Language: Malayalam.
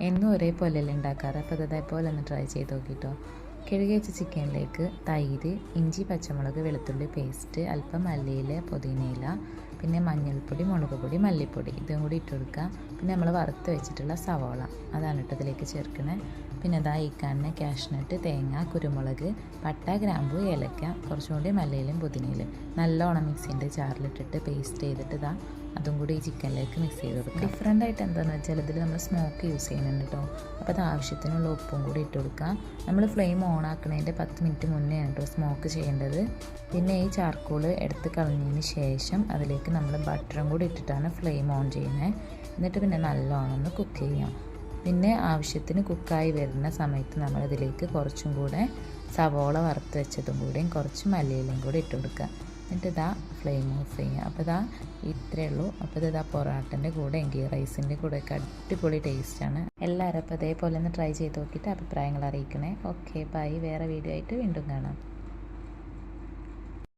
എന്നും ഒരേപോലെയല്ലേ ഉണ്ടാക്കാറ്. അപ്പോൾ അതേപോലെ ഒന്ന് ട്രൈ ചെയ്ത് നോക്കിട്ടോ. കഴുകി വെച്ച ചിക്കനിലേക്ക് തൈര്, ഇഞ്ചി, പച്ചമുളക്, വെളുത്തുള്ളി പേസ്റ്റ്, അല്പം മല്ലിയില, പുതിനയില, പിന്നെ മഞ്ഞൾപ്പൊടി, മുളക് പൊടി, മല്ലിപ്പൊടി ഇതും കൂടി ഇട്ട് കൊടുക്കുക. പിന്നെ നമ്മൾ വറുത്ത് വെച്ചിട്ടുള്ള സവോള അതാണ് ഇതിലേക്ക് ചേർക്കണേ. പിന്നെ ഇതാ ഈ കാണുന്ന കാഷ്നട്ട്, തേങ്ങ, കുരുമുളക്, പട്ട, ഗ്രാമ്പു, ഏലക്ക, കുറച്ചും കൂടി മല്ലിയിലും പുതിനയിലും നല്ലോണം മിക്സിൻ്റെ ജാറിലിട്ടിട്ട് പേസ്റ്റ് ചെയ്തിട്ട് ഇതാ അതും കൂടി ഈ ചിക്കനിലേക്ക് മിക്സ് ചെയ്ത് കൊടുക്കുക. ഡിഫറെൻ്റ് ആയിട്ട് എന്താണെന്ന് വെച്ചാൽ ഇതിൽ നമ്മൾ സ്മോക്ക് യൂസ് ചെയ്യുന്നുണ്ട് കേട്ടോ. അപ്പോൾ അത് ആവശ്യത്തിനുള്ള ഉപ്പും കൂടി ഇട്ട് കൊടുക്കുക. നമ്മൾ ഫ്ലെയിം ഓൺ ആക്കുന്നതിൻ്റെ 10 മിനിറ്റ് മുന്നേ ആണ് കേട്ടോ സ്മോക്ക് ചെയ്യേണ്ടത്. പിന്നെ ഈ ചാർക്കോൾ എടുത്ത് കളഞ്ഞതിന് ശേഷം അതിലേക്ക് നമ്മൾ ബട്ടറും കൂടി ഇട്ടിട്ടാണ് ഫ്ലെയിം ഓൺ ചെയ്യുന്നത്. എന്നിട്ട് പിന്നെ നല്ലോണം ഒന്ന് കുക്ക് ചെയ്യാം. പിന്നെ ആവശ്യത്തിന് കുക്കായി വരുന്ന സമയത്ത് നമ്മളിതിലേക്ക് കുറച്ചും കൂടെ സവോള വറുത്ത് വെച്ചതും കൂടിയും കുറച്ച് മല്ലിയിലും കൂടി ഇട്ട് കൊടുക്കുക. എന്നിട്ട് ഇതാ ഫ്ലെയിം ഓഫ് ചെയ്യുക. അപ്പോൾ ഇതാ ഇത്രയേ ഉള്ളൂ. അപ്പോൾ ഇതാ പൊറാട്ടൻ്റെ കൂടെ എങ്കിൽ റൈസിൻ്റെ കൂടെയൊക്കെ അടിപൊളി ടേസ്റ്റാണ്. എല്ലാവരും അപ്പോൾ അതേപോലെ ഒന്ന് ട്രൈ ചെയ്ത് നോക്കിയിട്ട് അഭിപ്രായങ്ങൾ അറിയിക്കണേ. Okay bye. വേറെ വീഡിയോ ആയിട്ട് വീണ്ടും കാണാം.